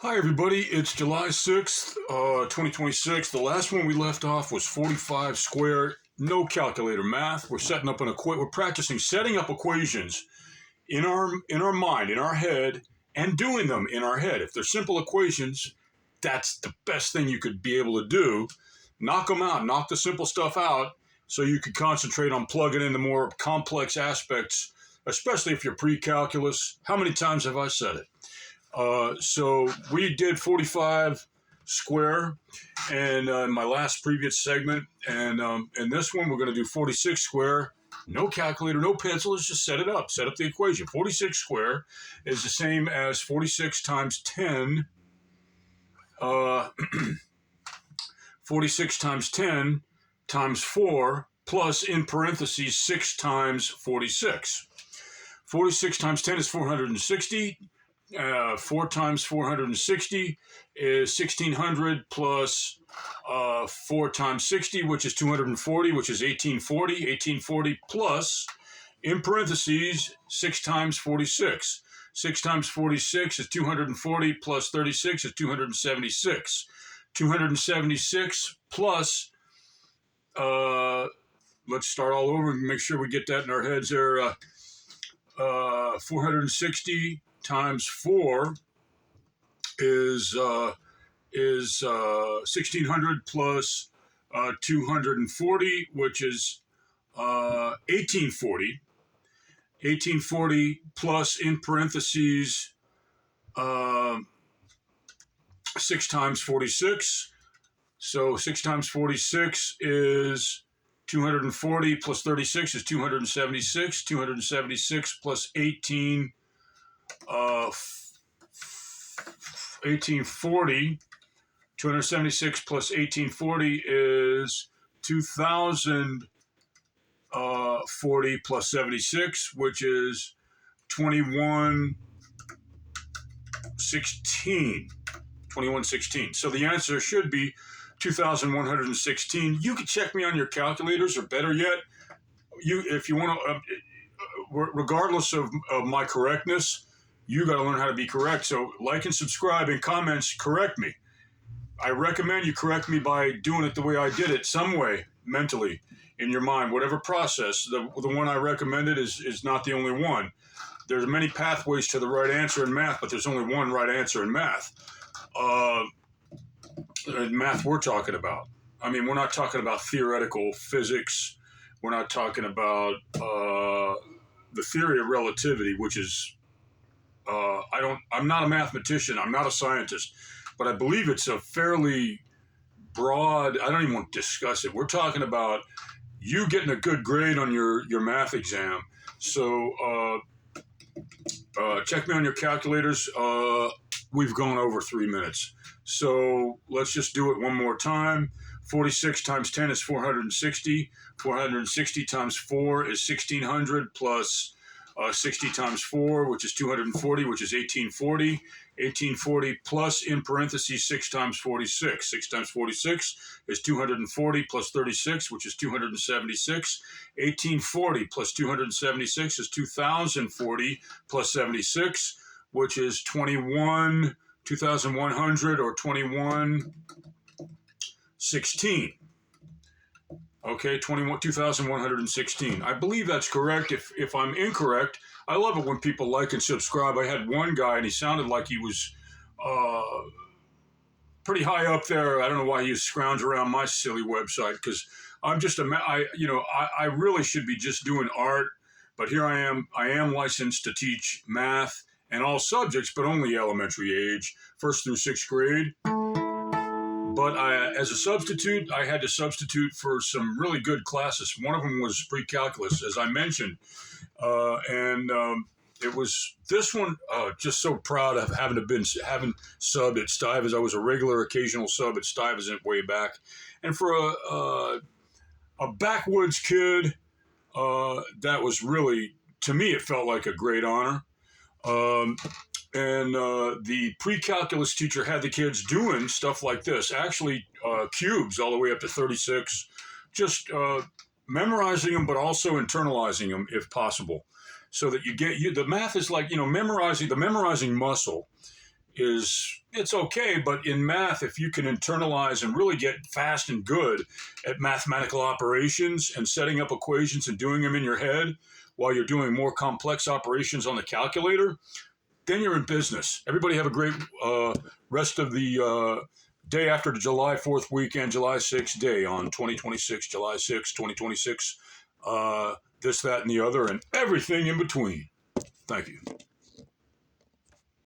Hi, everybody. It's July 6th, 2026. The last one we left off was 45 square, no calculator math. We're practicing setting up equations in our mind, in our head, and doing them in our head. If they're simple equations, that's the best thing you could be able to do. Knock them out, knock the simple stuff out so you could concentrate on plugging in the more complex aspects, especially if you're pre-calculus. How many times have I said it? So we did 45 square and my last previous segment, and in this one we're going to do 46 square. No calculator, no pencil. Let's just set it up. Set up the equation. 46 square is the same as 46 times 10. 46 times 10 times 4 plus, in parentheses, 6 times 46. 46 times 10 is 460. 4 times 460 is 1600 plus 4 times 60, which is 240, which is 1840. 1840 plus, in parentheses, 6 times 46. 6 times 46 is 240 plus 36 is 276. 276 plus, let's start all over and make sure we get that in our heads there. 460 times 4 is 1600 plus 240, which is 1840. 1840 plus, in parentheses, 6 times 46. So 6 times 46 is 240 plus 36 is 276. 276 plus 1840. 276 plus 1840 is 2040 plus 76, which is 2116. 2116. So the answer should be 2116. You can check me on your calculators, or better yet, if you want to, regardless of my correctness, you got to learn how to be correct. So like and subscribe and comments, correct me. I recommend you correct me by doing it the way I did it, some way, mentally, in your mind, whatever process. The one I recommended is not the only one. There's many pathways to the right answer in math, but there's only one right answer in math. Math we're talking about. I mean, we're not talking about theoretical physics. We're not talking about the theory of relativity, which is, I'm not a mathematician. I'm not a scientist, but I believe it's a fairly broad, I don't even want to discuss it. We're talking about you getting a good grade on your math exam. So check me on your calculators. We've gone over 3 minutes. So let's just do it one more time. 46 times 10 is 460. 460 times 4 is 1600 plus 60 times 4, which is 240, which is 1840. 1840 plus, in parentheses, 6 times 46. 6 times 46 is 240 plus 36, which is 276. 1840 plus 276 is 2040 plus 76, which is 2100 or 2116. Okay, 2116. I believe that's correct. If I'm incorrect, I love it when people like and subscribe. I had one guy, and he sounded like he was pretty high up there. I don't know why he scrounged around my silly website, because I'm just I really should be just doing art, but here I am. I am licensed to teach math and all subjects, but only elementary age, 1st through 6th grade. But as a substitute, I had to substitute for some really good classes. One of them was pre-calculus, as I mentioned. It was this one, just so proud of having subbed at Stivers. I was a regular occasional sub at Stivers way back. And for a backwoods kid, that was really, to me, it felt like a great honor. The pre-calculus teacher had the kids doing stuff like this, actually cubes all the way up to 36, just memorizing them, but also internalizing them if possible, so that the math is like, memorizing muscle it's okay, but in math, if you can internalize and really get fast and good at mathematical operations and setting up equations and doing them in your head while you're doing more complex operations on the calculator, then you're in business. Everybody have a great rest of the day after the July 4th weekend, July 6th day on 2026, July 6th, 2026, this, that, and the other, and everything in between. Thank you.